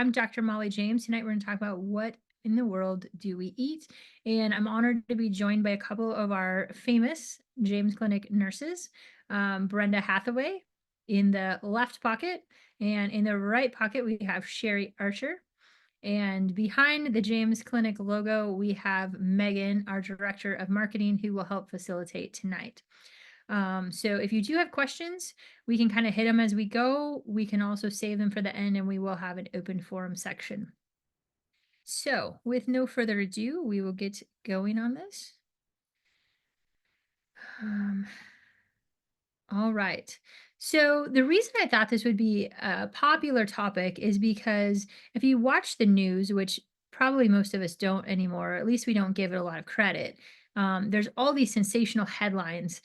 I'm Dr. Molly James. Tonight we're going to talk about what in the world do we eat? And I'm honored to be joined by a couple of our famous James Clinic nurses, Brenda Hathaway in the left pocket, and in the right pocket we have Sherry Archer. And behind the James Clinic logo, we have Megan, our director of marketing, who will help facilitate tonight. So if you do have questions, we can kind of hit them as we go. We can also save them for the end, and we will have an open forum section. So with no further ado, we will get going on this. Um, all right. So the reason I thought this would be a popular topic is because if you watch the news, which probably most of us don't anymore, or at least we don't give it a lot of credit, there's all these sensational headlines.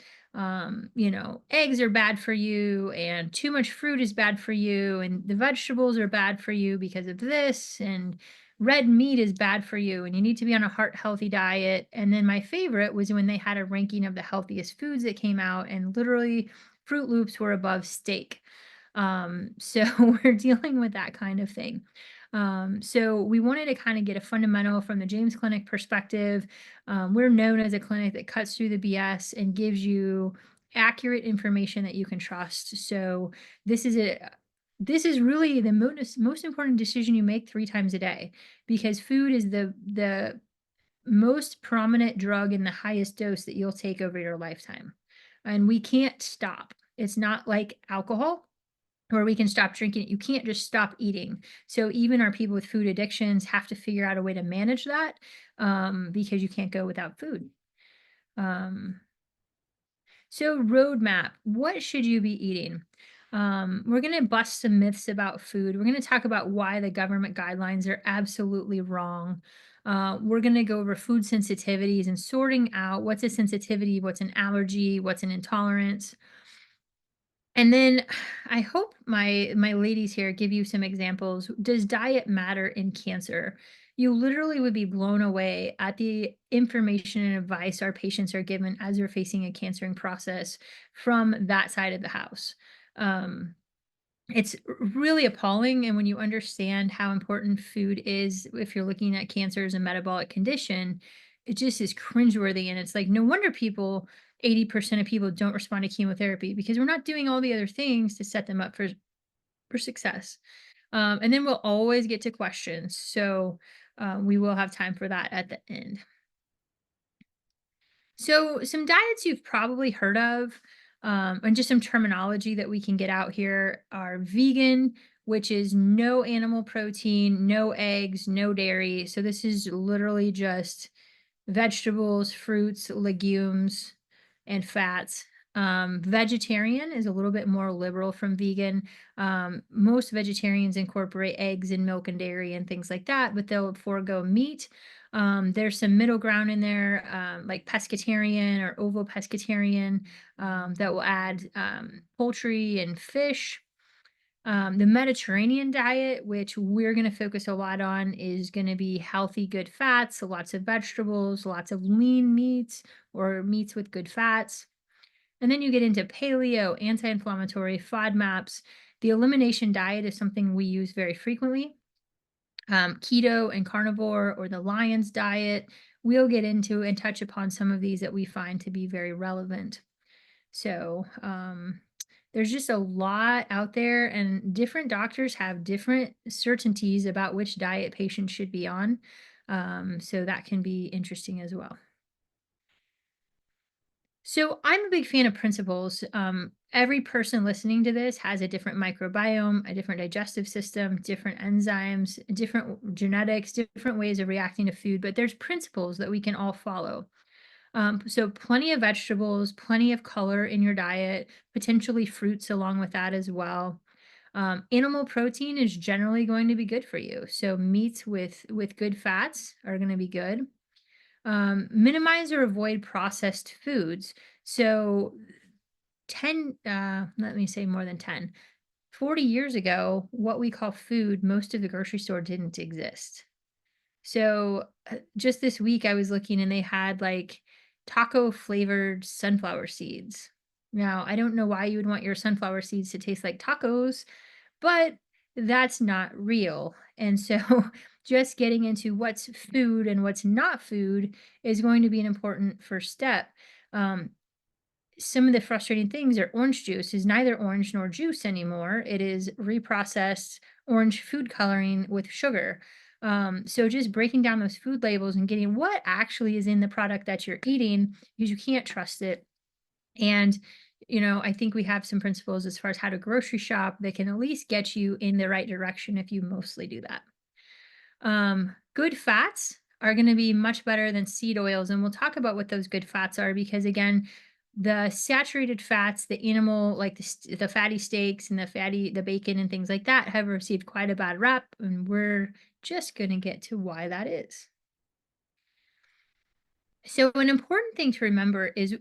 Eggs are bad for you, and too much fruit is bad for you, and the vegetables are bad for you because of this, and red meat is bad for you, and you need to be on a heart healthy diet. And then my favorite was when they had a ranking of the healthiest foods that came out, and literally Froot Loops were above steak. So we're dealing with that kind of thing. So we wanted to kind of get a fundamental from the James Clinic perspective. We're known as a clinic that cuts through the BS and gives you accurate information that you can trust. So this is a this is really the most important decision you make 3 times a day, because food is the most prominent drug in the highest dose that you'll take over your lifetime. And we can't stop. It's not like alcohol where we can stop drinking it. You can't just stop eating. So even our people with food addictions have to figure out a way to manage that, because you can't go without food. Um, so roadmap, what should you be eating? We're going to bust some myths about food. We're going to talk about why the government guidelines are absolutely wrong. We're going to go over food sensitivities and sorting out what's a sensitivity, what's an allergy, what's an intolerance. And then I hope my ladies here give you some examples. Does diet matter in cancer? You literally would be blown away at the information and advice our patients are given as they're facing a cancering process from that side of the house. Um, it's really appalling, and when you understand how important food is if you're looking at cancer as a metabolic condition, it just is cringeworthy, and it's like, no wonder 80% of people don't respond to chemotherapy, because we're not doing all the other things to set them up for success. And then we'll always get to questions, so, we will have time for that at the end. So, some diets you've probably heard of, and just some terminology that we can get out here are vegan, which is no animal protein, no eggs, no dairy. So, this is literally just vegetables, fruits, legumes, and fats. Vegetarian is a little bit more liberal from vegan. Most vegetarians incorporate eggs and milk and dairy and things like that, but they'll forego meat. There's some middle ground in there, like pescatarian or ovo pescatarian, that will add poultry and fish. The Mediterranean diet, which we're going to focus a lot on, is going to be healthy, good fats, so lots of vegetables, lots of lean meats or meats with good fats. And then you get into paleo, anti inflammatory, FODMAPs. The elimination diet is something we use very frequently. Keto and carnivore, or the Lion's diet. We'll get into and touch upon some of these that we find to be very relevant. So, there's just a lot out there, and different doctors have different certainties about which diet patients should be on. So that can be interesting as well. So I'm a big fan of principles. Every person listening to this has a different microbiome, a different digestive system, different enzymes, different genetics, different ways of reacting to food, but there's principles that we can all follow. So plenty of vegetables, plenty of color in your diet, potentially fruits along with that as well. Animal protein is generally going to be good for you. So meats with good fats are going to be good. Minimize or avoid processed foods. So 10, let me say more than 10. 40 years ago, what we call food, most of the grocery store didn't exist. So, just this week I was looking and they had like taco flavored sunflower seeds. Now, I don't know why you would want your sunflower seeds to taste like tacos, but that's not real. And so just getting into what's food and what's not food is going to be an important first step. Um, some of the frustrating things are orange juice is neither orange nor juice anymore. It is reprocessed orange food coloring with sugar. So just breaking down those food labels and getting what actually is in the product that you're eating because you can't trust it. And, I think we have some principles as far as how to grocery shop that can at least get you in the right direction if you mostly do that. Good fats are going to be much better than seed oils. And we'll talk about what those good fats are because, again, the saturated fats, the animal, like the fatty steaks and the bacon and things like that, have received quite a bad rap. And we're just going to get to why that is. So an important thing to remember is,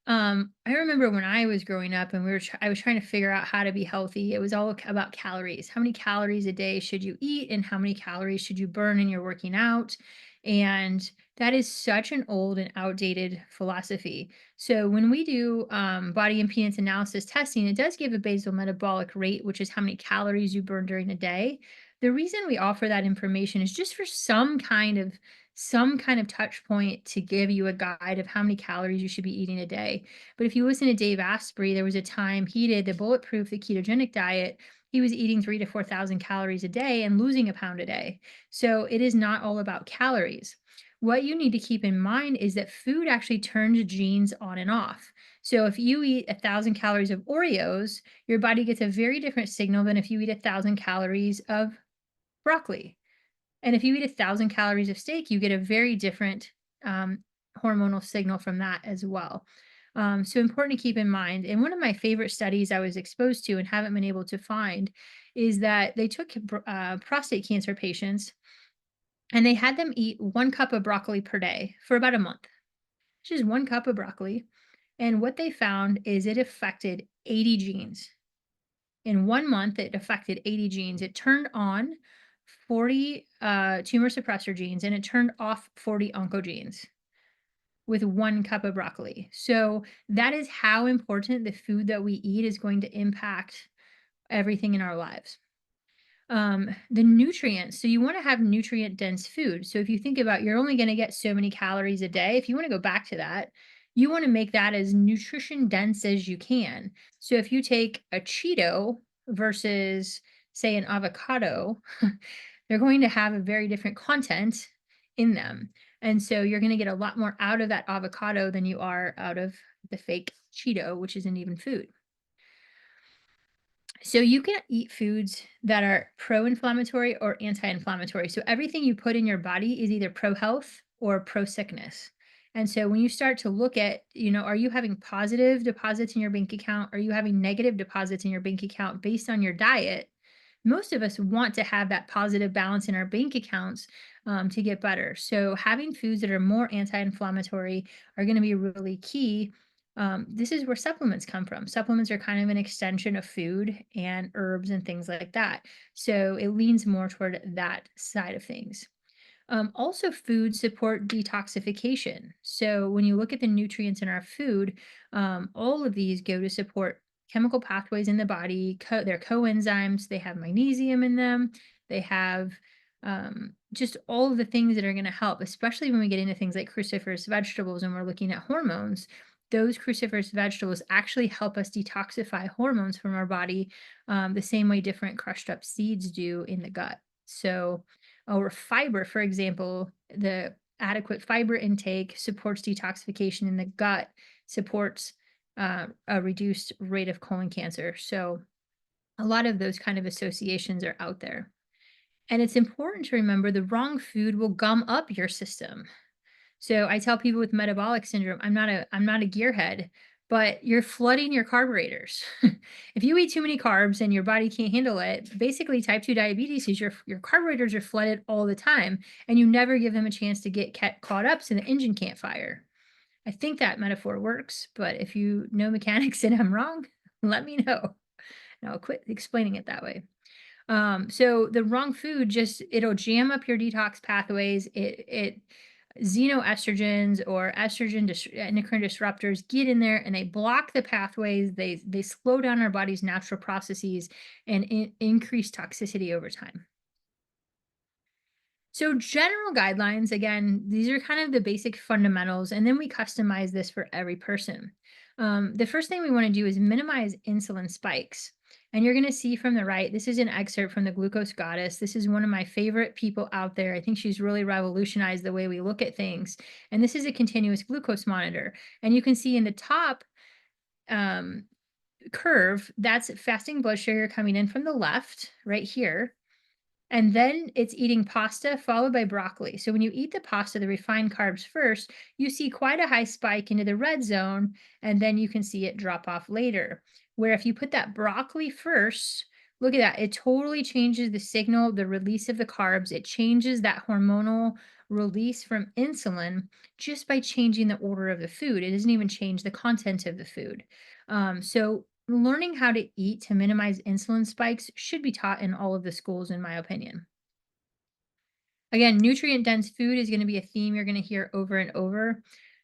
I remember when I was growing up and I was trying to figure out how to be healthy. It was all about calories. How many calories a day should you eat, and how many calories should you burn in your working out? And that is such an old and outdated philosophy. So when we do body impedance analysis testing, it does give a basal metabolic rate, which is how many calories you burn during a day. The reason we offer that information is just for some kind of touch point to give you a guide of how many calories you should be eating a day. But if you listen to Dave Asprey, there was a time he did the ketogenic diet. He was eating 3 to 4,000 calories a day and losing a pound a day. So it is not all about calories. What you need to keep in mind is that food actually turns genes on and off. So if you eat 1,000 calories of Oreos, your body gets a very different signal than if you eat 1,000 calories of broccoli. And if you eat 1,000 calories of steak, you get a very different um, hormonal signal from that as well. So important to keep in mind. And one of my favorite studies I was exposed to and haven't been able to find is that they took prostate cancer patients and they had them eat 1 cup of broccoli per day for about a month, which is 1 cup of broccoli. And what they found is it affected 80 genes. In 1 month, it affected 80 genes. It turned on 40 tumor suppressor genes and it turned off 40 oncogenes with 1 cup of broccoli. So that is how important the food that we eat is going to impact everything in our lives. The nutrients. So you want to have nutrient dense food. So if you think about you're only going to get so many calories a day, if you want to go back to that, you want to make that as nutrition dense as you can. So if you take a Cheeto versus say an avocado, they're going to have a very different content in them. And so you're going to get a lot more out of that avocado than you are out of the fake Cheeto, which isn't even food. So you can eat foods that are pro-inflammatory or anti-inflammatory. So everything you put in your body is either pro-health or pro-sickness. And so when you start to look at, are you having positive deposits in your bank account? Are you having negative deposits in your bank account based on your diet? Most of us want to have that positive balance in our bank accounts to get better. So having foods that are more anti-inflammatory are going to be really key. This is where supplements come from. Supplements are kind of an extension of food and herbs and things like that. So it leans more toward that side of things. Also, foods support detoxification. So when you look at the nutrients in our food, all of these go to support chemical pathways in the body. They're coenzymes. They have magnesium in them. They have just all of the things that are going to help, especially when we get into things like cruciferous vegetables and we're looking at hormones. Those cruciferous vegetables actually help us detoxify hormones from our body the same way different crushed up seeds do in the gut. So, or fiber, for example, the adequate fiber intake supports detoxification in the gut, supports a reduced rate of colon cancer. So, a lot of those kind of associations are out there. And it's important to remember the wrong food will gum up your system. So I tell people with metabolic syndrome, I'm not a gearhead, but you're flooding your carburetors. If you eat too many carbs and your body can't handle it, basically type 2 diabetes is your carburetors are flooded all the time and you never give them a chance to get caught up so the engine can't fire. I think that metaphor works, but if you know mechanics and I'm wrong, let me know. And I'll quit explaining it that way. So the wrong food it'll jam up your detox pathways. It xenoestrogens or endocrine disruptors get in there and they block the pathways. They slow down our body's natural processes and increase toxicity over time. So, general guidelines, again, these are kind of the basic fundamentals, and then we customize this for every person. The first thing we want to do is minimize insulin spikes. And you're going to see from the right, this is an excerpt from the Glucose Goddess. This is one of my favorite people out there. I think she's really revolutionized the way we look at things. And this is a continuous glucose monitor. And you can see in the top um, curve, that's fasting blood sugar coming in from the left, right here. And then it's eating pasta followed by broccoli. So when you eat the pasta, the refined carbs first, you see quite a high spike into the red zone, and then you can see it drop off later. Where if you put that broccoli first, look at that, it totally changes the signal, the release of the carbs. It changes that hormonal release from insulin just by changing the order of the food. It doesn't even change the content of the food. So learning how to eat to minimize insulin spikes should be taught in all of the schools, in my opinion. Again, nutrient dense food is going to be a theme you're going to hear over and over.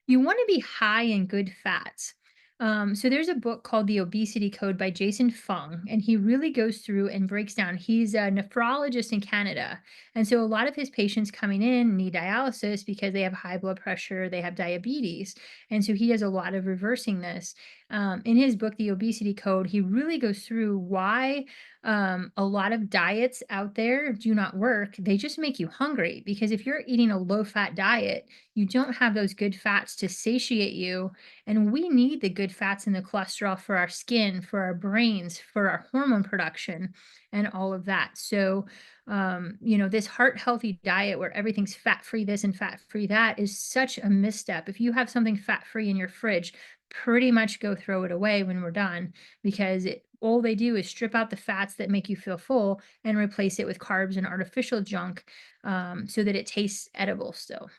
You want to be high in good fats. So there's a book called The Obesity Code by Jason Fung, and he really goes through and breaks down. He's a nephrologist in Canada. And so a lot of his patients coming in need dialysis because they have high blood pressure, they have diabetes. And so he does a lot of reversing this. In his book, The Obesity Code, he really goes through why a lot of diets out there do not work. They just make you hungry because if you're eating a low fat diet, you don't have those good fats to satiate you. And we need the good fats and the cholesterol for our skin, for our brains, for our hormone production, and all of that. So, this heart healthy diet where everything's fat free, this and fat free that is such a misstep. If you have something fat free in your fridge, pretty much go throw it away when we're done because all they do is strip out the fats that make you feel full and replace it with carbs and artificial junk so that it tastes edible still.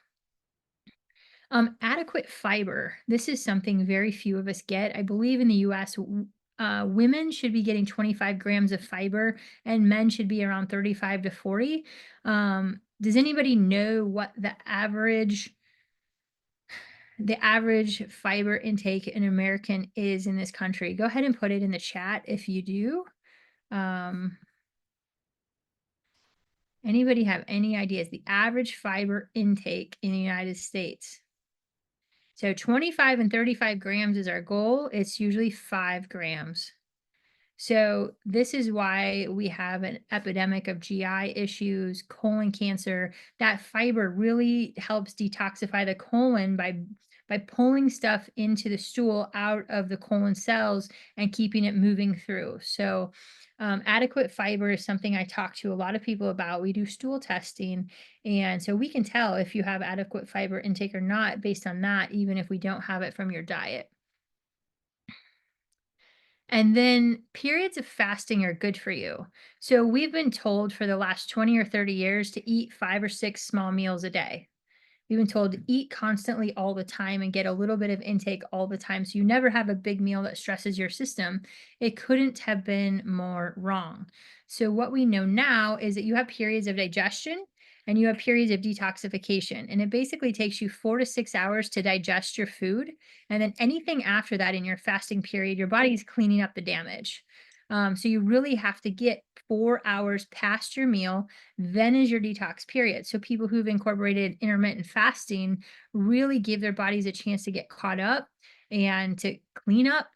Adequate fiber. This is something very few of us get. I believe in the US, women should be getting 25 grams of fiber and men should be around 35 to 40. Does anybody know what the average fiber intake an American is in this country? Go ahead and put it in the chat if you do. Um, Anybody have any ideas? The average fiber intake in the United States. So 25 and 35 grams is our goal. It's usually 5 grams. So this is why we have an epidemic of GI issues, colon cancer. That fiber really helps detoxify the colon by pulling stuff into the stool out of the colon cells and keeping it moving through. So adequate fiber is something I talk to a lot of people about. We do stool testing, and so we can tell if you have adequate fiber intake or not based on that, even if we don't have it from your diet. And then periods of fasting are good for you. So we've been told for the last 20 or 30 years to eat 5 or 6 small meals a day. We've been told to eat constantly all the time and get a little bit of intake all the time. So you never have a big meal that stresses your system. It couldn't have been more wrong. So what we know now is that you have periods of digestion and you have periods of detoxification. And it basically takes you 4 to 6 hours to digest your food. And then anything after that in your fasting period, your body's cleaning up the damage. So you really have to get 4 hours past your meal, then is your detox period. So people who've incorporated intermittent fasting really give their bodies a chance to get caught up and to clean up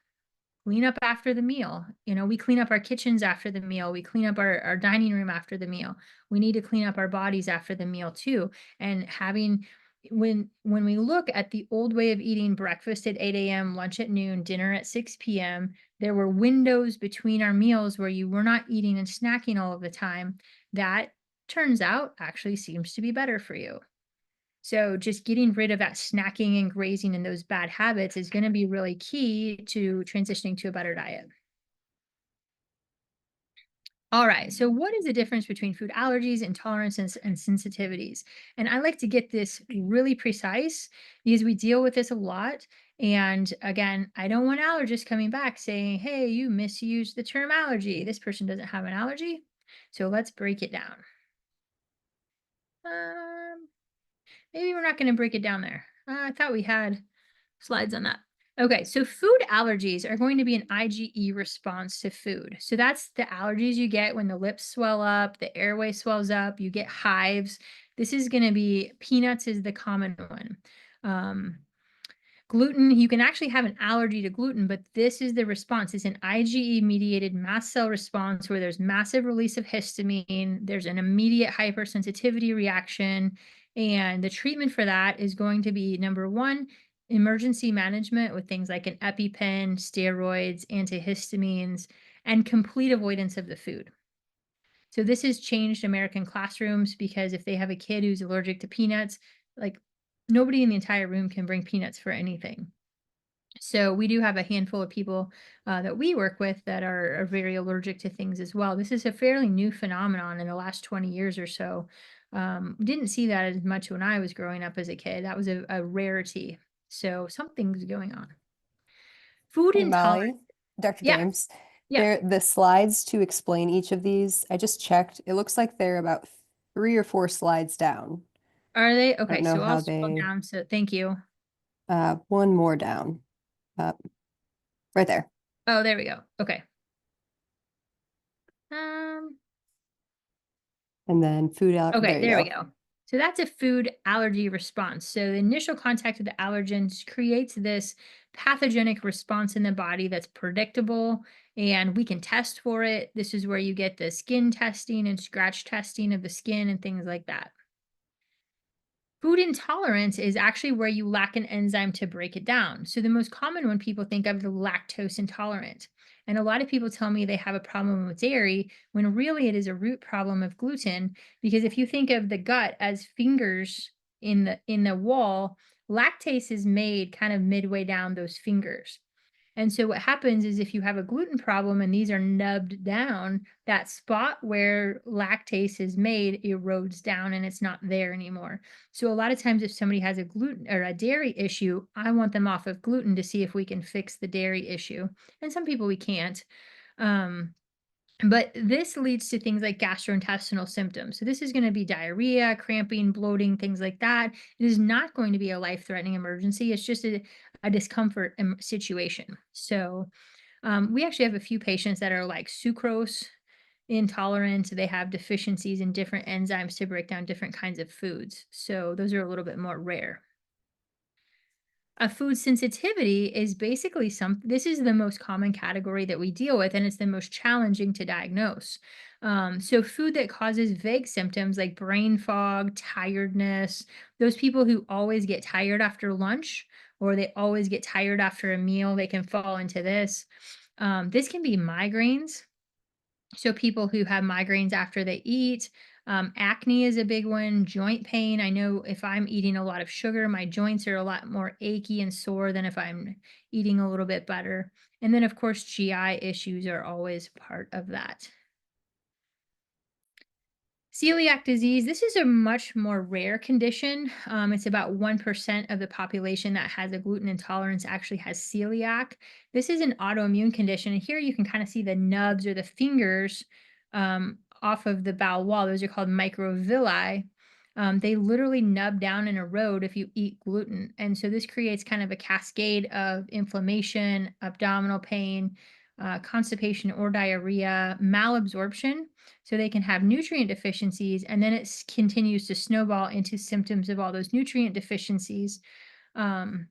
after the meal. We clean up our kitchens after the meal. We clean up our dining room after the meal. We need to clean up our bodies after the meal too. And having when we look at the old way of eating breakfast at 8 a.m., lunch at noon, dinner at 6 p.m., there were windows between our meals where you were not eating and snacking all of the time. That turns out actually seems to be better for you. So just getting rid of that snacking and grazing and those bad habits is going to be really key to transitioning to a better diet. All right. So what is the difference between food allergies, intolerances, and sensitivities? And I like to get this really precise because we deal with this a lot. And again, I don't want allergists coming back saying, hey, you misused the term allergy. This person doesn't have an allergy. So let's break it down. Um, Maybe we're not going to break it down there. I thought we had slides on that. Okay, so food allergies are going to be an IgE response to food. So that's the allergies you get when the lips swell up, the airway swells up, you get hives. This is going to be peanuts is the common one. Um, Gluten, you can actually have an allergy to gluten, but this is the response. It's an IgE mediated mast cell response where there's massive release of histamine, there's an immediate hypersensitivity reaction, and the treatment for that is going to be number one, emergency management with things like an EpiPen, steroids, antihistamines, and complete avoidance of the food. So this has changed American classrooms because if they have a kid who's allergic to peanuts, like nobody in the entire room can bring peanuts for anything. So we do have a handful of people that we work with that are very allergic to things as well. This is a fairly new phenomenon in the last 20 years or so. Didn't see that as much when I was growing up as a kid. That was a rarity. So something's going on. Food Hey, intolerance. Molly, Dr. Yeah, James, yeah. the slides to explain each of these, I just checked. It looks like they're about 3 or 4 slides down. Are they? I don't Okay, know so I'll how scroll they, down. So thank you. one more down, uh, right there. Oh, there we go. Okay. Um, And then Okay, there you there we go. go. So that's a food allergy response. So the initial contact with the allergens creates this pathogenic response in the body that's predictable and we can test for it. This is where you get the skin testing and scratch testing of the skin and things like that. Food intolerance is actually where you lack an enzyme to break it down. So the most common one people think of is lactose intolerant. And a lot of people tell me they have a problem with dairy when really it is a root problem of gluten because if you think of the gut as fingers in the wall, lactase is made kind of midway down those fingers. And so what happens is if you have a gluten problem and these are nubbed down, that spot where lactase is made erodes down and it's not there anymore. So a lot of times if somebody has a gluten or a dairy issue, I want them off of gluten to see if we can fix the dairy issue. And some people we can't. Um, but this leads to things like gastrointestinal symptoms. So this is going to be diarrhea, cramping, bloating, things like that. It is not going to be a life-threatening emergency. It's just a discomfort situation. So we actually have a few patients that are like sucrose intolerant. They have deficiencies in different enzymes to break down different kinds of foods. So those are a little bit more rare. A food sensitivity is basically this is the most common category that we deal with, and it's the most challenging to diagnose. So food that causes vague symptoms like brain fog, tiredness, those people who always get tired after lunch or they always get tired after a meal, they can fall into this. This can be migraines. So people who have migraines after they eat, acne is a big one, joint pain. I know if I'm eating a lot of sugar, my joints are a lot more achy and sore than if I'm eating a little bit better. And then, of course, GI issues are always part of that. Celiac disease, this is a much more rare condition. It's about 1% of the population that has a gluten intolerance actually has celiac. This is an autoimmune condition. And here you can kind of see the nubs or the fingers off of the bowel wall. Those are called microvilli. They literally nub down and erode if you eat gluten. And so this creates kind of a cascade of inflammation, abdominal pain, constipation or diarrhea, malabsorption. So they can have nutrient deficiencies, and then it continues to snowball into symptoms of all those nutrient deficiencies. Um,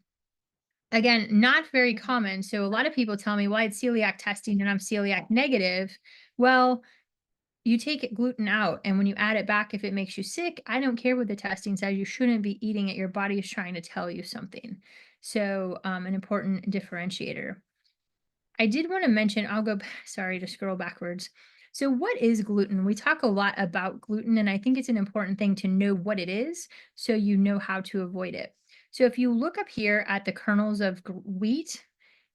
Again, not very common. So a lot of people tell me, well, I had celiac testing and I'm celiac negative. Well, you take gluten out, and when you add it back, if it makes you sick, I don't care what the testing says. You shouldn't be eating it. Your body is trying to tell you something. So, an important differentiator. I did want to mention, I'll go, sorry to scroll backwards. So, what is gluten? We talk a lot about gluten, and I think it's an important thing to know what it is so you know how to avoid it. So, if you look up here at the kernels of wheat,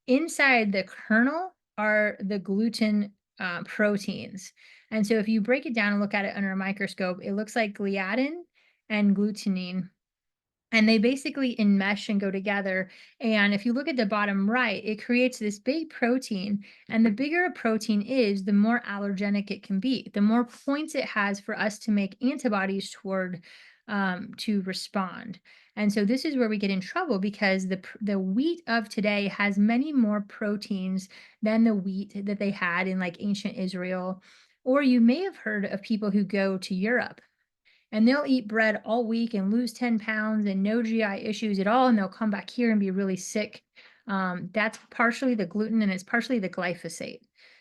inside the kernel are the gluten proteins. And so, if you break it down and look at it under a microscope, it looks like gliadin and glutenine and they basically enmesh and go together. And if you look at the bottom right, it creates this big protein. And the bigger a protein is, the more allergenic it can be, the more points it has for us to make antibodies toward to respond. And so this is where we get in trouble because the wheat of today has many more proteins than the wheat that they had in like ancient Israel. Or you may have heard of people who go to Europe and they'll eat bread all week and lose 10 pounds and no GI issues at all. And they'll come back here and be really sick. That's partially the gluten and it's partially the glyphosate.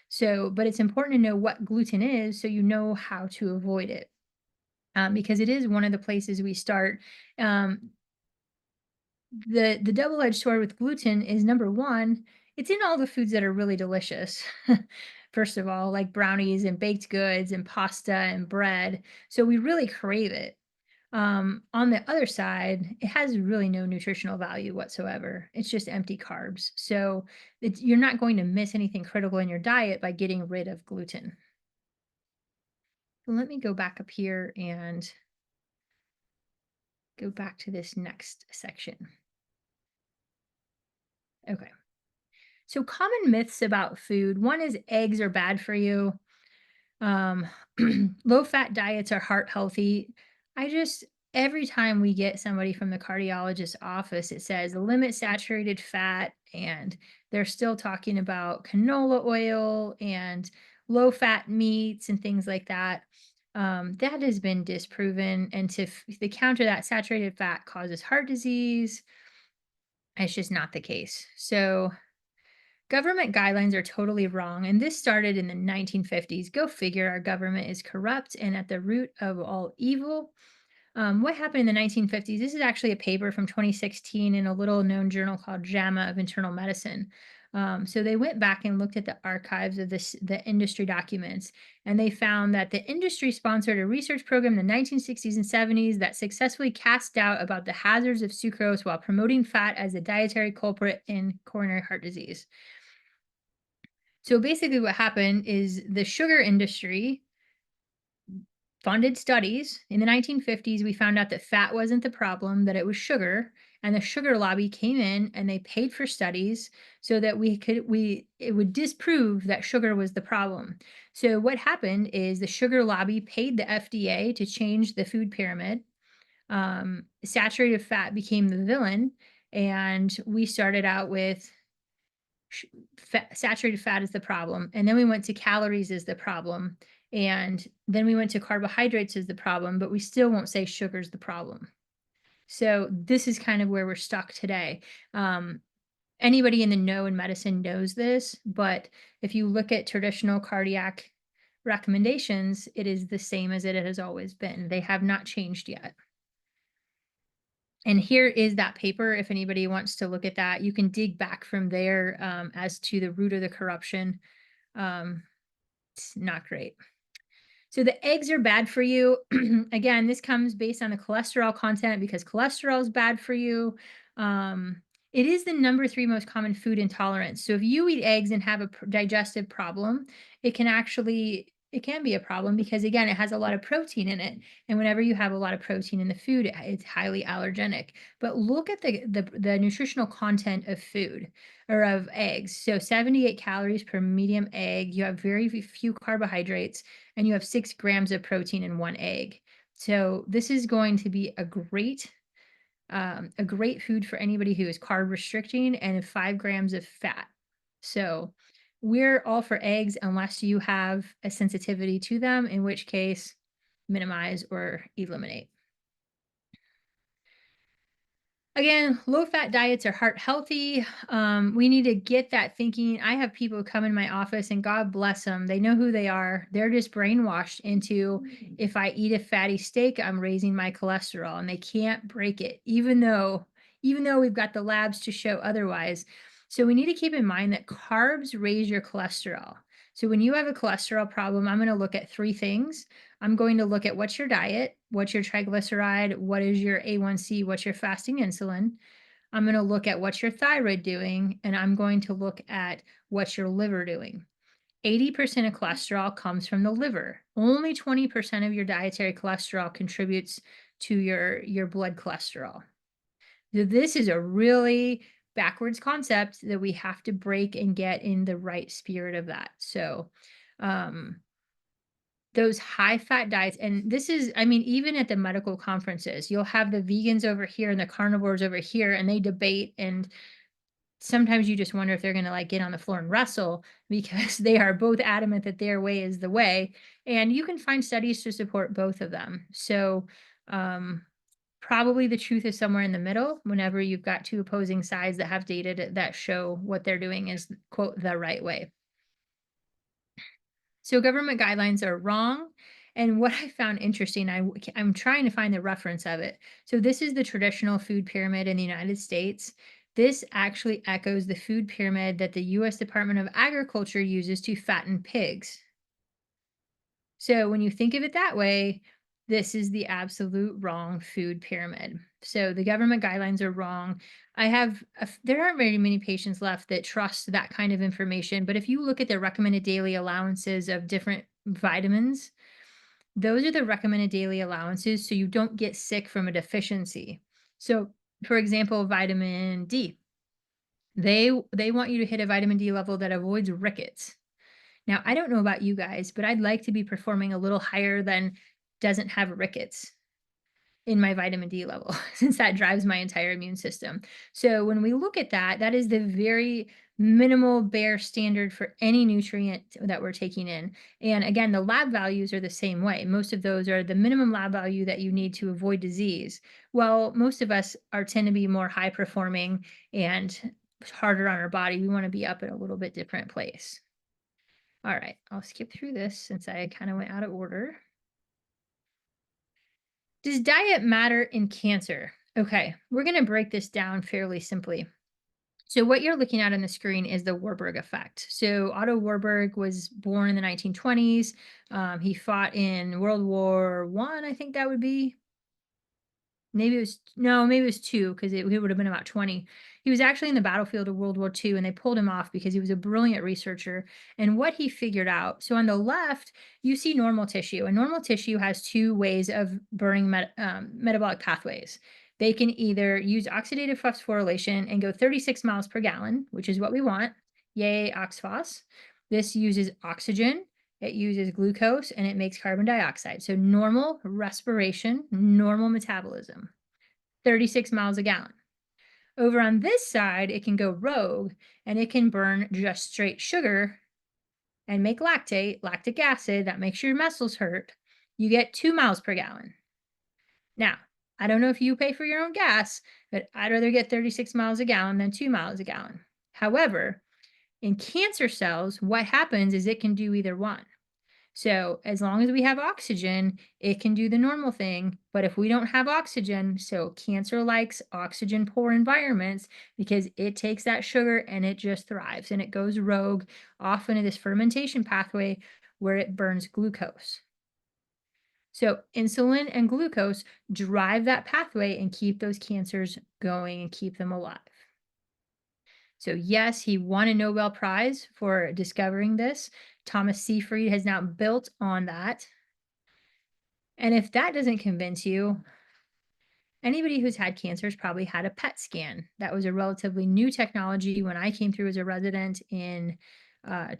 So, but it's important to know what gluten is so you know how to avoid it, because it is one of the places we start. Um, the double-edged sword with gluten is number one, it's in all the foods that are really delicious. First of all, like brownies and baked goods and pasta and bread. So we really crave it. On the other side, it has really no nutritional value whatsoever. It's just empty carbs. So you're not going to miss anything critical in your diet by getting rid of gluten. So let me go back up here and go back to this next section. Okay. So common myths about food. One is eggs are bad for you. Um, low fat diets are heart healthy. I just, every time we get somebody from the cardiologist's office, it says limit saturated fat, and they're still talking about canola oil and low fat meats and things like that. That has been disproven. And to counter that, saturated fat causes heart disease. It's just not the case. So, government guidelines are totally wrong, and this started in the 1950s. Go figure, our government is corrupt and at the root of all evil. What happened in the 1950s? This is actually a paper from 2016 in a little known journal called JAMA of Internal Medicine. So they went back and looked at the archives of the industry documents, and they found that the industry sponsored a research program in the 1960s and 70s that successfully cast doubt about the hazards of sucrose while promoting fat as a dietary culprit in coronary heart disease. So basically, what happened is the sugar industry funded studies. In the 1950s, we found out that fat wasn't the problem, that it was sugar. And the sugar lobby came in and they paid for studies so that it would disprove that sugar was the problem. So what happened is the sugar lobby paid the FDA to change the food pyramid. Saturated fat became the villain. And we started out with saturated fat is the problem, and then we went to calories is the problem, and then we went to carbohydrates is the problem, but we still won't say sugar's the problem. So this is kind of where we're stuck today. um, Anybody in the know in medicine knows this, but if you look at traditional cardiac recommendations, it is the same as it has always been. They have not changed yet. And here is that paper. If anybody wants to look at that, you can dig back from there, as to the root of the corruption. Um, it's not great. So the eggs are bad for you. Again, this comes based on the cholesterol content because cholesterol is bad for you. Um, it is the number three most common food intolerance. So if you eat eggs and have a digestive problem, it can be a problem because again, it has a lot of protein in it. And whenever you have a lot of protein in the food, it's highly allergenic. But look at the nutritional content of food or of eggs. So 78 calories per medium egg. You have very few carbohydrates and you have 6 grams of protein in one egg. So this is going to be a great food for anybody who is carb restricting and 5 grams of fat. So we're all for eggs unless you have a sensitivity to them, in which case minimize or eliminate. Again, low fat diets are heart healthy. We need to get that thinking. I have people come in my office and God bless them. They know who they are. They're just brainwashed into if I eat a fatty steak, I'm raising my cholesterol and they can't break it, even though we've got the labs to show otherwise. So we need to keep in mind that carbs raise your cholesterol. So when you have a cholesterol problem, I'm going to look at three things. I'm going to look at what's your diet, what's your triglyceride, what is your A1C, what's your fasting insulin. I'm going to look at what's your thyroid doing, and I'm going to look at what's your liver doing. 80% of cholesterol comes from the liver. Only 20% of your dietary cholesterol contributes to your blood cholesterol. This is a really backwards concept that we have to break and get in the right spirit of that. So, um, those high fat diets, and this is, I mean, even at the medical conferences, you'll have the vegans over here and the carnivores over here, and they debate. And sometimes you just wonder if they're going to like get on the floor and wrestle because they are both adamant that their way is the way. And you can find studies to support both of them. So, um, probably the truth is somewhere in the middle whenever you've got two opposing sides that have data that show what they're doing is, quote, the right way. So government guidelines are wrong. And what I found interesting, I'm trying to find the reference of it. So this is the traditional food pyramid in the United States. This actually echoes the food pyramid that the US Department of Agriculture uses to fatten pigs. So when you think of it that way, this is the absolute wrong food pyramid. So the government guidelines are wrong. There aren't very many patients left that trust that kind of information. But if you look at the recommended daily allowances of different vitamins, those are the recommended daily allowances. So you don't get sick from a deficiency. So, for example, vitamin D, they want you to hit a vitamin D level that avoids rickets. Now, I don't know about you guys, but I'd like to be performing a little higher than doesn't have rickets in my vitamin D level, since that drives my entire immune system. So when we look at that, that is the very minimal bare standard for any nutrient that we're taking in. And again, the lab values are the same way. Most of those are the minimum lab value that you need to avoid disease. Well, most of us are tend to be more high performing and harder on our body. We want to be up at a little bit different place. All right, I'll skip through this since I kind of went out of order. Does diet matter in cancer? Okay, we're going to break this down fairly simply. So, what you're looking at on the screen is the Warburg effect. So, Otto Warburg was born in the 1920s. He fought in World War I, I think that would be. Maybe it was no, maybe it was 2 because he would have been about 20. He was actually in the battlefield of World War II, and they pulled him off because he was a brilliant researcher. And what he figured out, so on the left, you see normal tissue, and normal tissue has 2 ways of burning metabolic pathways. They can either use oxidative phosphorylation and go 36 miles per gallon, which is what we want. Yay, oxphos. This uses oxygen, it uses glucose, and it makes carbon dioxide. So normal respiration, normal metabolism, 36 miles a gallon. Over on this side, it can go rogue and it can burn just straight sugar and make lactic acid that makes your muscles hurt. You get 2 miles per gallon. Now, I don't know if you pay for your own gas, but I'd rather get 36 miles a gallon than 2 miles a gallon. However, in cancer cells, what happens is it can do either one. So as long as we have oxygen, it can do the normal thing. But if we don't have oxygen, so cancer likes oxygen poor environments because it takes that sugar and it just thrives and it goes rogue off into this fermentation pathway where it burns glucose. So insulin and glucose drive that pathway and keep those cancers going and keep them alive. So, yes, he won a Nobel Prize for discovering this. Thomas Seyfried has now built on that. And if that doesn't convince you, anybody who's had cancer has probably had a PET scan. That was a relatively new technology when I came through as a resident in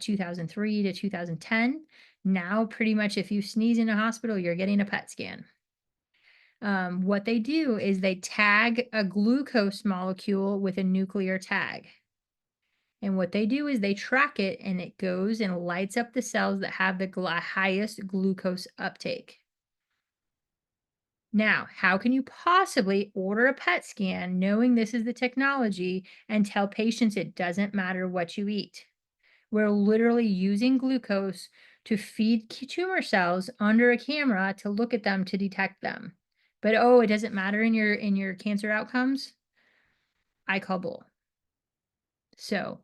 2003 to 2010. Now, pretty much if you sneeze in a hospital, you're getting a PET scan. What they do is they tag a glucose molecule with a nuclear tag. And what they do is they track it and it goes and lights up the cells that have the highest glucose uptake. Now, how can you possibly order a PET scan knowing this is the technology and tell patients it doesn't matter what you eat? We're literally using glucose to feed tumor cells under a camera to look at them to detect them. But oh, it doesn't matter in your cancer outcomes? I call bull. So,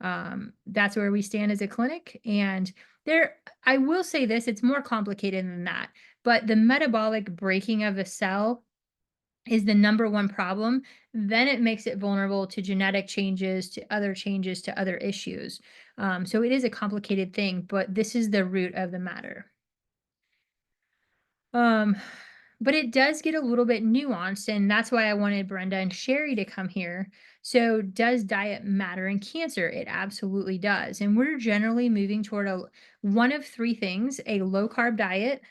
that's where we stand as a clinic. And there, I will say this, it's more complicated than that. But the metabolic breaking of the cell is the number one problem. Then it makes it vulnerable to genetic changes, to other issues. So it is a complicated thing, but this is the root of the matter. Um, But it does get a little bit nuanced, and that's why I wanted Brenda and Sherry to come here. So, does diet matter in cancer? It absolutely does. And we're generally moving toward one of three things: a low carb diet,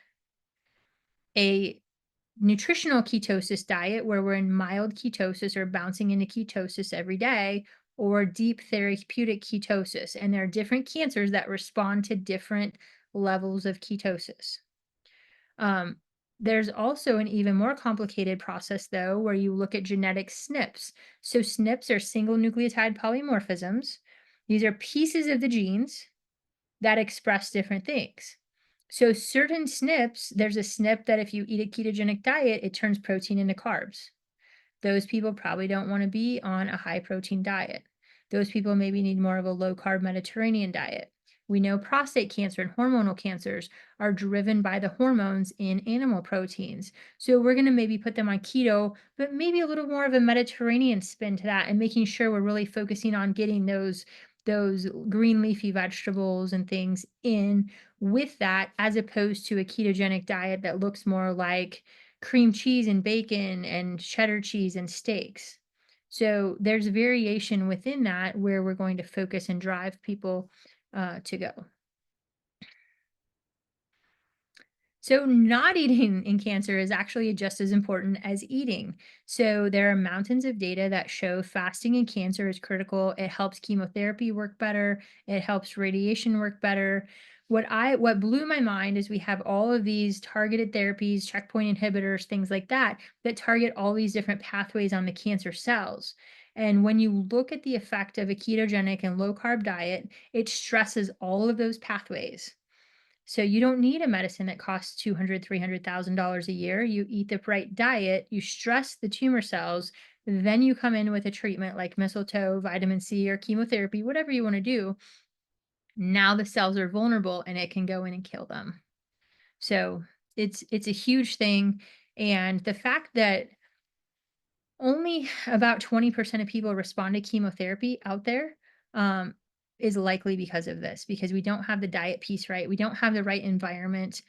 a nutritional ketosis diet, where we're in mild ketosis or bouncing into ketosis every day, or deep therapeutic ketosis. And there are different cancers that respond to different levels of ketosis. Um, there's also an even more complicated process, though, where you look at genetic SNPs. So, SNPs are single nucleotide polymorphisms. These are pieces of the genes that express different things. So, certain SNPs, there's a SNP that if you eat a ketogenic diet, it turns protein into carbs. Those people probably don't want to be on a high protein diet. Those people maybe need more of a low carb Mediterranean diet. We know prostate cancer and hormonal cancers are driven by the hormones in animal proteins. So we're going to maybe put them on keto, but maybe a little more of a Mediterranean spin to that, and making sure we're really focusing on getting those green leafy vegetables and things in with that, as opposed to a ketogenic diet that looks more like cream cheese and bacon and cheddar cheese and steaks. So there's variation within that where we're going to focus and drive people to go. So, not eating in cancer is actually just as important as eating. So, there are mountains of data that show fasting in cancer is critical. It helps chemotherapy work better, it helps radiation work better. What blew my mind is we have all of these targeted therapies, checkpoint inhibitors, things like that, that target all these different pathways on the cancer cells. And when you look at the effect of a ketogenic and low carb diet, it stresses all of those pathways. So you don't need a medicine that costs $200,000, $300,000 a year. You eat the right diet, you stress the tumor cells, then you come in with a treatment like mistletoe, vitamin C, or chemotherapy, whatever you want to do. Now the cells are vulnerable and it can go in and kill them. So it's a huge thing. And the fact that only about 20% of people respond to chemotherapy out there, um, is likely because of this, because we don't have the diet piece right. We don't have the right environment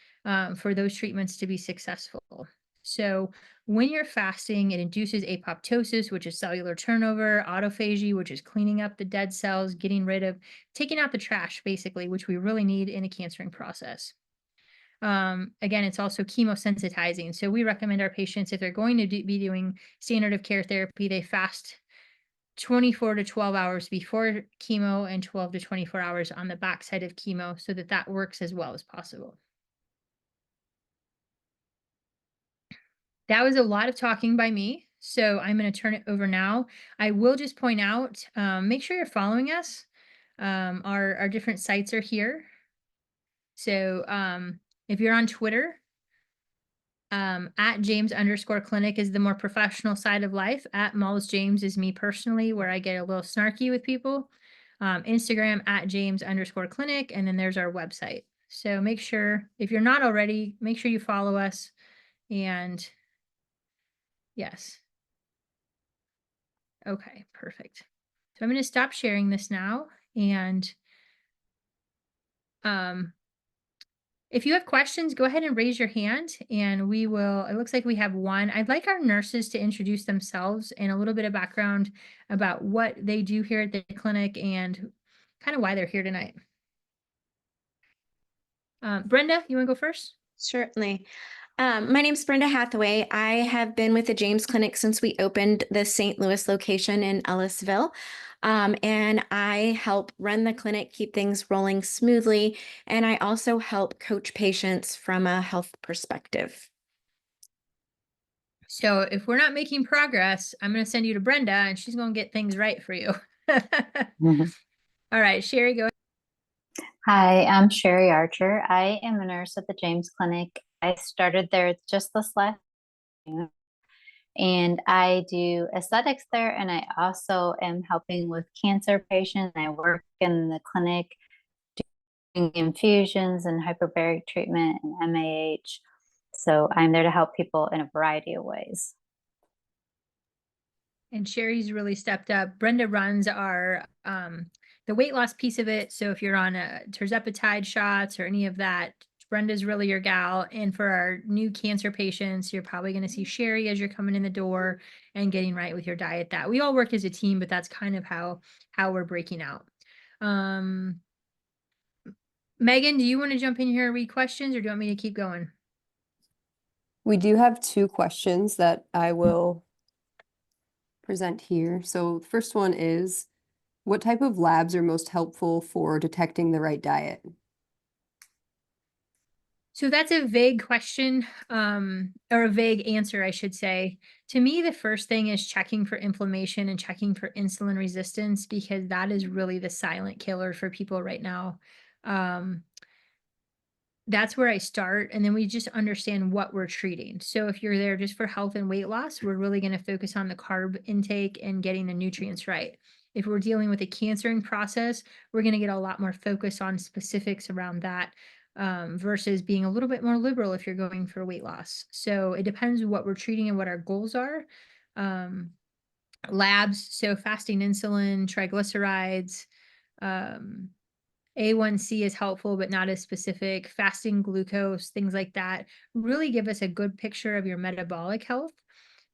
for those treatments to be successful. So, when you're fasting, it induces apoptosis, which is cellular turnover, autophagy, which is cleaning up the dead cells, getting rid of, taking out the trash, basically, which we really need in a cancering process. Again, it's also chemosensitizing. So we recommend our patients, if they're going to be doing standard of care therapy, they fast 24 to 12 hours before chemo and 12 to 24 hours on the backside of chemo, so that that works as well as possible. That was a lot of talking by me. So I'm going to turn it over now. I will just point out, make sure you're following us. Our different sites are here. So if you're on Twitter, at James_clinic is the more professional side of life. At Malls James is me personally, where I get a little snarky with people. Instagram at James_clinic, and then there's our website. So make sure, if you're not already, make sure you follow us. And yes. Okay, perfect. So I'm going to stop sharing this now. And um, if you have questions, go ahead and raise your hand and we will. It looks like we have one. I'd like our nurses to introduce themselves and a little bit of background about what they do here at the clinic and kind of why they're here tonight. Brenda, you want to go first? Certainly. My name's Brenda Hathaway. I have been with the James Clinic since we opened the St. Louis location in Ellisville. And I help run the clinic, keep things rolling smoothly. And I also help coach patients from a health perspective. So if we're not making progress, I'm going to send you to Brenda and she's going to get things right for you. Mhm. All right, Sherry, go. Hi, I'm Sherry Archer. I am a nurse at the James Clinic. I started there just this last June, and I do aesthetics there, and I also am helping with cancer patients. I work in the clinic doing infusions and hyperbaric treatment and MAH. So I'm there to help people in a variety of ways. And Sherry's really stepped up. Brenda runs our the weight loss piece of it. So if you're on a tirzepatide shots or any of that, Brenda's really your gal. And for our new cancer patients, you're probably going to see Sherry as you're coming in the door and getting right with your diet. That we all work as a team, but that's kind of how we're breaking out. Megan, do you want to jump in here and read questions, or do you want me to keep going? We do have 2 questions that I will present here. So the first one is, what type of labs are most helpful for detecting the right diet? So that's a vague question, or a vague answer, I should say. To me, the first thing is checking for inflammation and checking for insulin resistance, because that is really the silent killer for people right now. That's where I start. And then we just understand what we're treating. So if you're there just for health and weight loss, we're really going to focus on the carb intake and getting the nutrients right. If we're dealing with a cancering process, we're going to get a lot more focus on specifics around that, versus being a little bit more liberal if you're going for weight loss. So it depends what we're treating and what our goals are. Labs, so fasting insulin, triglycerides, um, A1C is helpful, but not as specific. Fasting glucose, things like that, really give us a good picture of your metabolic health.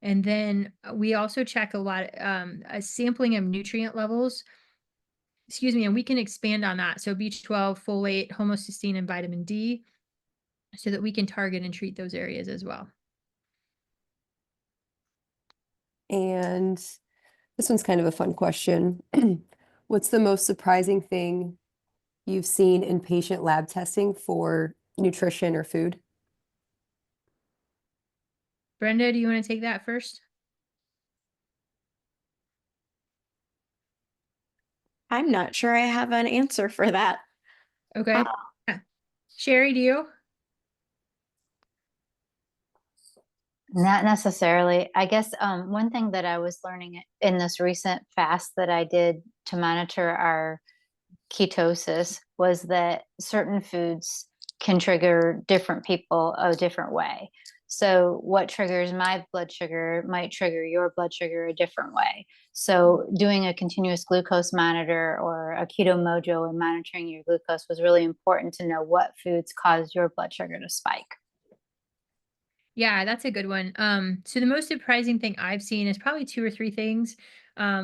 And then we also check a lot, a sampling of nutrient levels. Excuse me, and we can expand on that. So B12, folate, homocysteine, and vitamin D, so that we can target and treat those areas as well. And this one's kind of a fun question. What's the most surprising thing you've seen in patient lab testing for nutrition or food? Brenda, do you want to take that first? I'm not sure I have an answer for that. Okay. Yeah. Sherry, do you? Not necessarily. I guess one thing that I was learning in this recent fast that I did to monitor our ketosis was that certain foods can trigger different people a different way. So what triggers my blood sugar might trigger your blood sugar a different way. So doing a continuous glucose monitor or a keto mojo and monitoring your glucose was really important to know what foods cause your blood sugar to spike. Yeah, that's a good one. So the most surprising thing I've seen is probably 2 or 3 things.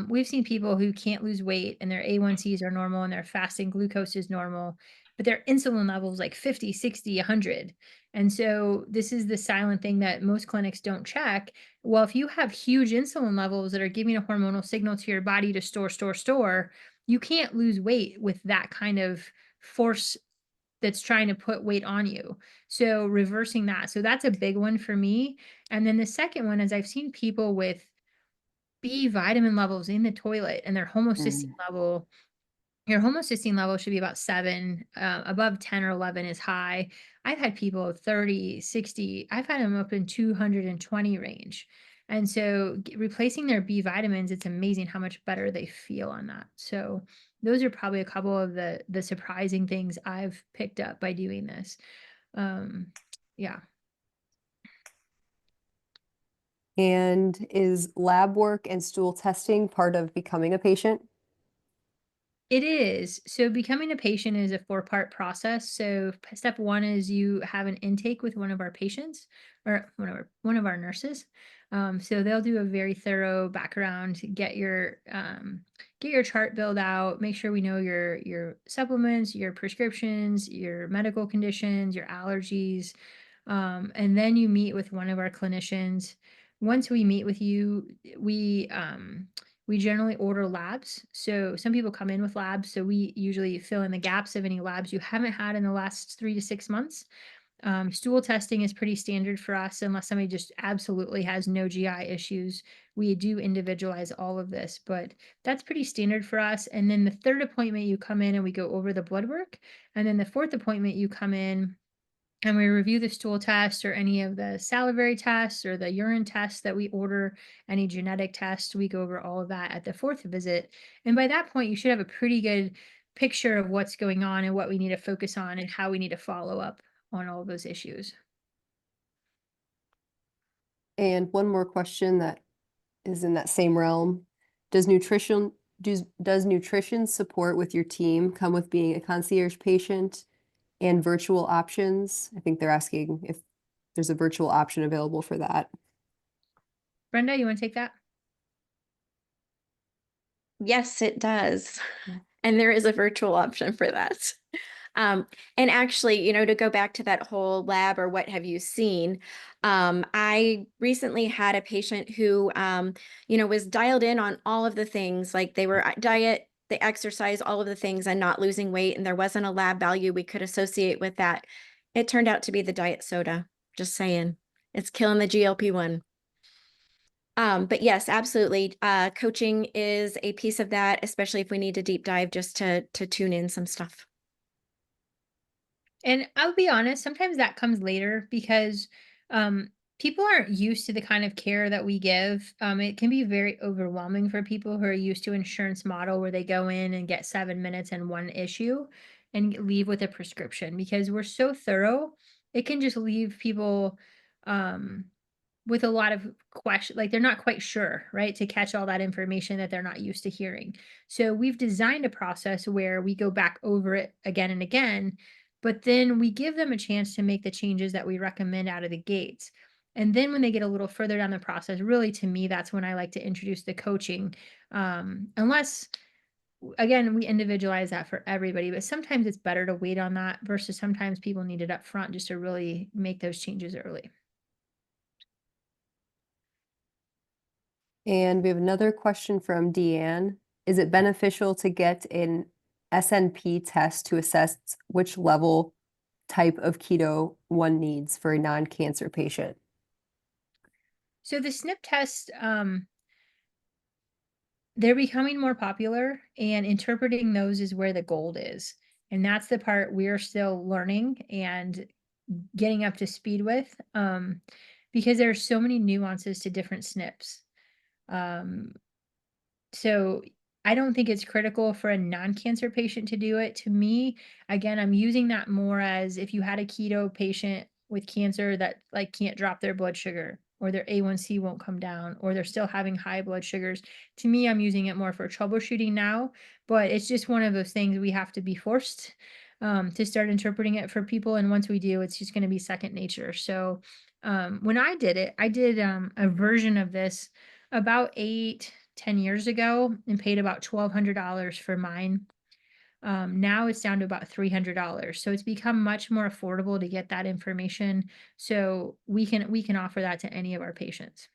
We've seen people who can't lose weight and their A1Cs are normal and their fasting glucose is normal, but their insulin levels like 50, 60, 100. And so this is the silent thing that most clinics don't check. Well, if you have huge insulin levels that are giving a hormonal signal to your body to store, you can't lose weight with that kind of force that's trying to put weight on you. So reversing that. So that's a big one for me. And then the second one is I've seen people with B vitamin levels in the toilet and their homocysteine level. Your homocysteine level should be about 7, above 10 or 11 is high. I've had people 30, 60, I've had them up in 220 range. And so replacing their B vitamins, it's amazing how much better they feel on that. So those are probably a couple of the surprising things I've picked up by doing this. Yeah. And is lab work and stool testing part of becoming a patient? It is. So becoming a patient is a 4-part process. So step 1 is you have an intake with one of our patients or one of our nurses. So they'll do a very thorough background, get your chart built out, make sure we know your supplements, your prescriptions, your medical conditions, your allergies. And then you meet with one of our clinicians. Once we meet with you, we generally order labs. So some people come in with labs. So we usually fill in the gaps of any labs you haven't had in the last 3 to 6 months. Stool testing is pretty standard for us unless somebody just absolutely has no GI issues. We do individualize all of this, but that's pretty standard for us. And then the third appointment, you come in and we go over the blood work. And then the fourth appointment, you come in and we review the stool test or any of the salivary tests or the urine tests that we order, any genetic tests. We go over all of that at the fourth visit. And by that point, you should have a pretty good picture of what's going on and what we need to focus on and how we need to follow up on all of those issues. And one more question that is in that same realm. Does nutrition support with your team come with being a concierge patient? And virtual options. I think they're asking if there's a virtual option available for that. Brenda, you want to take that? Yes, it does. Yeah. And there is a virtual option for that. And actually, to go back to that whole lab or what have you seen, I recently had a patient who, was dialed in on all of the things, like they were diet, they exercise, all of the things, and not losing weight. And there wasn't a lab value we could associate with that. It turned out to be the diet soda. Just saying, it's killing the GLP-1. But yes, absolutely. Coaching is a piece of that, especially if we need to deep dive just to tune in some stuff. And I'll be honest, sometimes that comes later because um, people aren't used to the kind of care that we give. It can be very overwhelming for people who are used to insurance model where they go in and get 7 minutes and one issue and leave with a prescription because we're so thorough. It can just leave people um, with a lot of question, like they're not quite sure, right, to catch all that information that they're not used to hearing. So we've designed a process where we go back over it again and again, but then we give them a chance to make the changes that we recommend out of the gates. And then when they get a little further down the process, really to me, that's when I like to introduce the coaching. Unless again, we individualize that for everybody, but sometimes it's better to wait on that versus sometimes people need it up front just to really make those changes early. And we have another question from Deanne. Is it beneficial to get an SNP test to assess which level type of keto one needs for a non-cancer patient? So the SNP tests, they're becoming more popular, and interpreting those is where the gold is. And that's the part we're still learning and getting up to speed with, because there's so many nuances to different SNPs. Um, so I don't think it's critical for a non-cancer patient to do it. To me, again, I'm using that more as if you had a keto patient with cancer that like can't drop their blood sugar or their A1C won't come down or they're still having high blood sugars. To me, I'm using it more for troubleshooting now, but it's just one of those things we have to be forced to start interpreting it for people. And once we do, it's just going to be second nature. So when I did it, I did a version of this about 8-10 years ago and paid about $1,200 for mine. Now it's down to about $300. So it's become much more affordable to get that information. So we can offer that to any of our patients.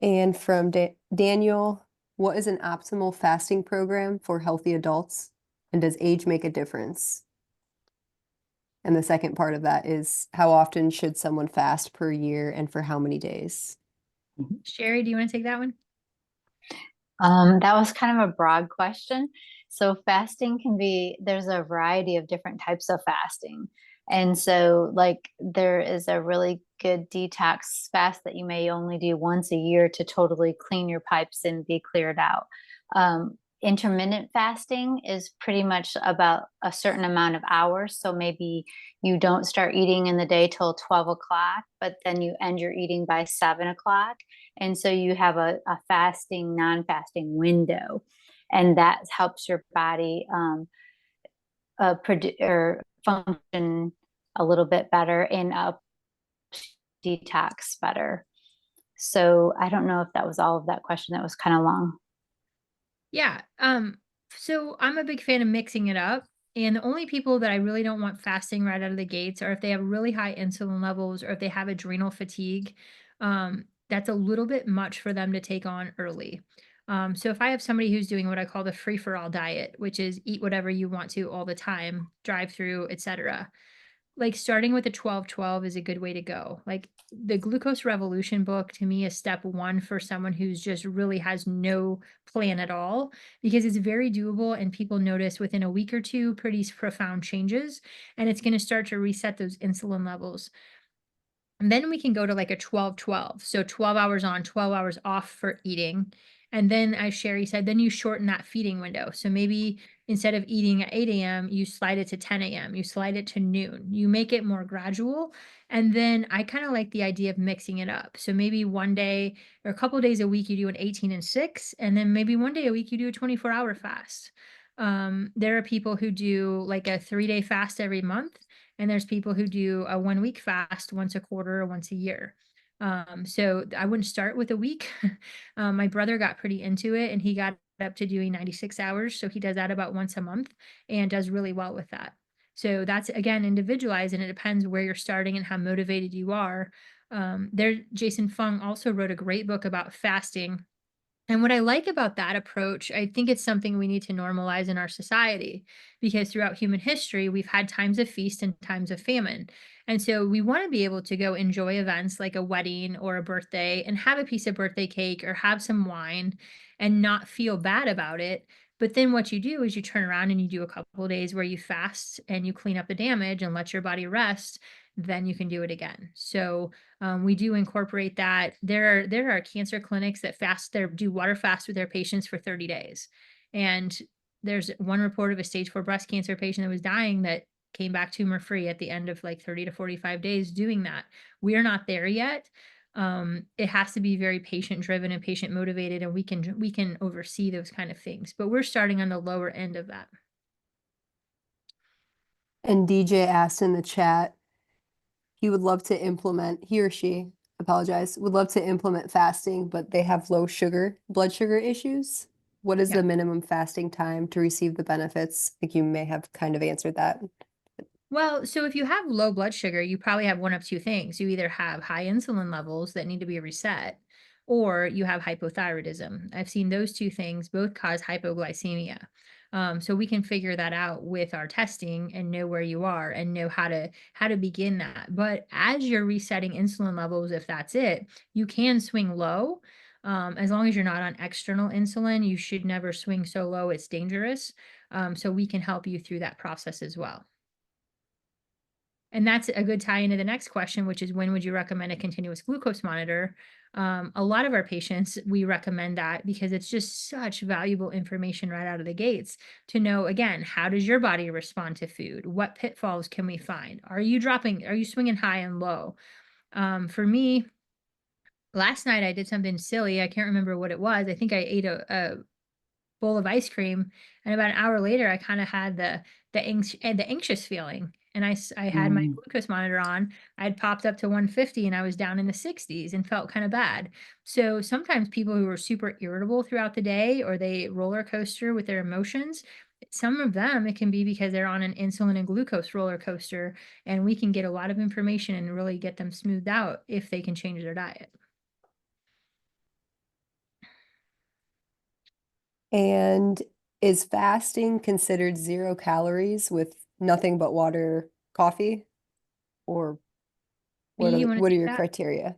And from Daniel, what is an optimal fasting program for healthy adults? And does age make a difference? And the second part of that is how often should someone fast per year and for how many days? Sherry, do you want to take that one? That was kind of a broad question. So fasting can be, there's a variety of different types of fasting. And so like there is a really good detox fast that you may only do once a year to totally clean your pipes and be cleared out. Intermittent fasting is pretty much about a certain amount of hours. So maybe you don't start eating in the day till 12 o'clock, but then you end your eating by 7 o'clock. And so you have a fasting, non-fasting window, and that helps your body or function a little bit better and detox better. So I don't know if that was all of that question. That was kind of long. Yeah. So I'm a big fan of mixing it up. And the only people that I really don't want fasting right out of the gates are if they have really high insulin levels or if they have adrenal fatigue. That's a little bit much for them to take on early. So if I have somebody who's doing what I call the free for all diet, which is eat whatever you want to all the time, drive through, etc. Like starting with a 12-12 is a good way to go. Like the Glucose Revolution book to me is step one for someone who's just really has no plan at all because it's very doable and people notice within a week or two pretty profound changes and it's going to start to reset those insulin levels. And then we can go to like a 12-12. So 12 hours on, 12 hours off for eating. And then, as Sherry said, then you shorten that feeding window. So maybe instead of eating at 8 a.m., you slide it to 10 a.m., you slide it to noon, you make it more gradual. And then I kind of like the idea of mixing it up. So maybe one day or a couple days a week, you do an 18 and 6. And then maybe one day a week, you do a 24-hour fast. There are people who do like a 3-day fast every month, and there's people who do a 1-week fast once a quarter or once a year. So I wouldn't start with a week. My brother got pretty into it and he got up to doing 96 hours. So he does that about once a month and does really well with that. So that's again individualized and it depends where you're starting and how motivated you are. Jason Fung also wrote a great book about fasting, and what I like about that approach, I think it's something we need to normalize in our society because throughout human history, we've had times of feast and times of famine. And so we want to be able to go enjoy events like a wedding or a birthday and have a piece of birthday cake or have some wine and not feel bad about it. But then what you do is you turn around and you do a couple of days where you fast and you clean up the damage and let your body rest. Then you can do it again. So we do incorporate that. There are cancer clinics that do water fast with their patients for 30 days. And there's one report of a stage 4 breast cancer patient that was dying that came back tumor free at the end of like 30 to 45 days doing that. We are not there yet. It has to be very patient driven and patient motivated, and we can oversee those kind of things. But we're starting on the lower end of that. And DJ asked in the chat, he would love to implement, he or she, apologize, would love to implement fasting, but they have blood sugar issues. What is Yeah. the minimum fasting time to receive the benefits? I think you may have kind of answered that. Well, so if you have low blood sugar, you probably have one of two things. You either have high insulin levels that need to be reset, or you have hypothyroidism. I've seen those two things both cause hypoglycemia. So we can figure that out with our testing and know where you are and know how to begin that. But as you're resetting insulin levels, if that's it, you can swing low. As long as you're not on external insulin, you should never swing so low it's dangerous. So we can help you through that process as well. And that's a good tie into the next question, which is when would you recommend a continuous glucose monitor? A lot of our patients, we recommend that because it's just such valuable information right out of the gates to know, again, how does your body respond to food? What pitfalls can we find? Are you swinging high and low? For me, last night I did something silly. I can't remember what it was. I think I ate a bowl of ice cream, and about an hour later, I kinda had the anxious feeling, and I had my glucose monitor on. I'd popped up to 150, and I was down in the 60s and felt kinda bad. So, sometimes people who are super irritable throughout the day or they roller coaster with their emotions, some of them, it can be because they're on an insulin and glucose roller coaster, and we can get a lot of information and really get them smoothed out if they can change their diet. And is fasting considered 0 calories with nothing but water, coffee? Or B, you wanna what are take your that? criteria?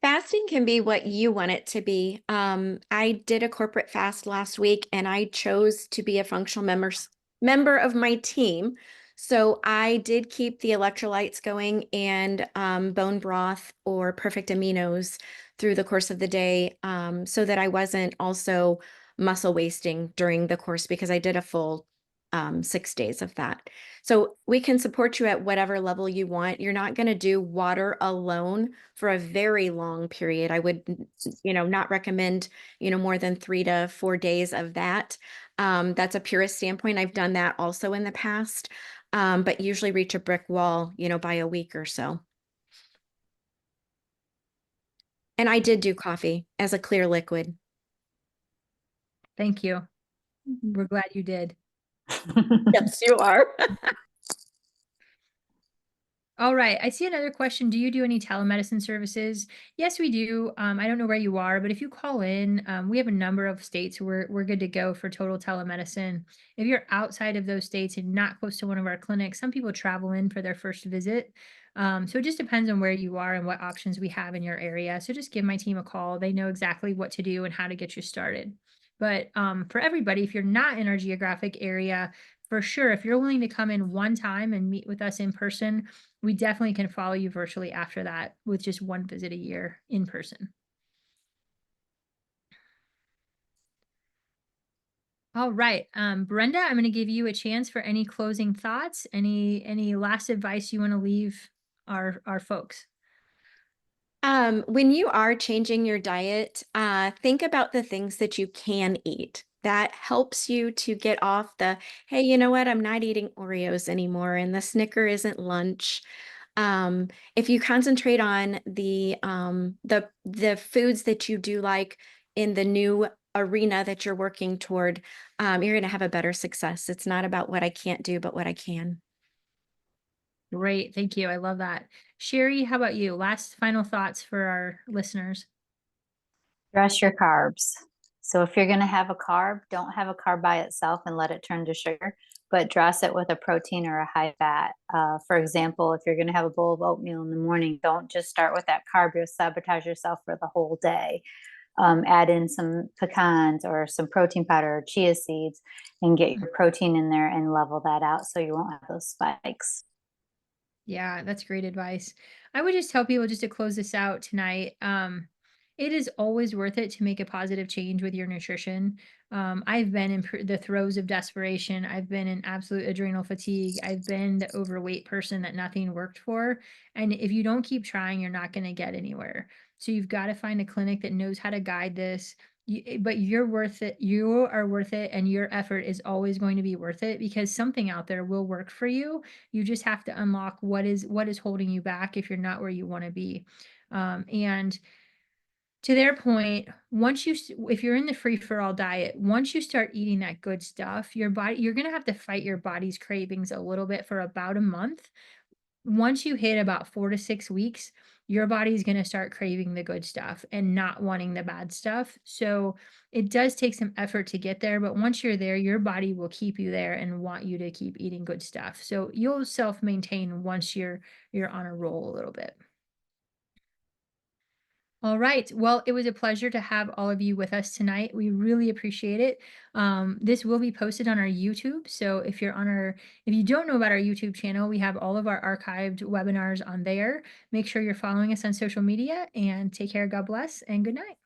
Fasting can be what you want it to be. I did a corporate fast last week and I chose to be a functional member of my team. So I did keep the electrolytes going and bone broth or perfect aminos through the course of the day, so that I wasn't also muscle wasting during the course because I did a full 6 days of that. So we can support you at whatever level you want. You're not going to do water alone for a very long period. I would, not recommend, more than 3 to 4 days of that. That's a purist standpoint. I've done that also in the past, but usually reach a brick wall, by a week or so. And I did do coffee as a clear liquid. Thank you. We're glad you did. Yes, you are. All right. I see another question. Do you do any telemedicine services? Yes, we do. I don't know where you are, but if you call in, we have a number of states where we're good to go for total telemedicine. If you're outside of those states and not close to one of our clinics, some people travel in for their first visit. So it just depends on where you are and what options we have in your area. So just give my team a call. They know exactly what to do and how to get you started. But for everybody, if you're not in our geographic area, for sure, if you're willing to come in one time and meet with us in person, we definitely can follow you virtually after that with just one visit a year in person. All right, Brenda, I'm going to give you a chance for any closing thoughts, any last advice you want to leave our folks. When you are changing your diet, think about the things that you can eat. that helps you to get off the, hey, you know what? I'm not eating Oreos anymore, and the Snicker isn't lunch. If you concentrate on the foods that you do like in the new arena that you're working toward, you're going to have a better success. It's not about what I can't do, but what I can. Great. Thank you. I love that. Sherry, how about you? Last final thoughts for our listeners. Dress your carbs. So if you're going to have a carb, don't have a carb by itself and let it turn to sugar, but dress it with a protein or a high fat. For example, if you're going to have a bowl of oatmeal in the morning, don't just start with that carb. You'll sabotage yourself for the whole day. Add in some pecans or some protein powder or chia seeds and get your protein in there and level that out so you won't have those spikes. Yeah, that's great advice. I would just tell people just to close this out tonight. It is always worth it to make a positive change with your nutrition. I've been in the throes of desperation. I've been in absolute adrenal fatigue. I've been the overweight person that nothing worked for. And if you don't keep trying, you're not going to get anywhere. So you've got to find a clinic that knows how to guide this. But you're worth it. You are worth it. And your effort is always going to be worth it because something out there will work for you. You just have to unlock what is holding you back if you're not where you want to be. And to their point, if you're in the free for all diet, once you start eating that good stuff, your body, you're going to have to fight your body's cravings a little bit for about a month. Once you hit about 4 to 6 weeks, your body's going to start craving the good stuff and not wanting the bad stuff. So it does take some effort to get there, but once you're there, your body will keep you there and want you to keep eating good stuff. So you'll self-maintain once you're on a roll a little bit. All right. Well, it was a pleasure to have all of you with us tonight. We really appreciate it. This will be posted on our YouTube. So if you don't know about our YouTube channel, we have all of our archived webinars on there. Make sure you're following us on social media and take care. God bless and good night.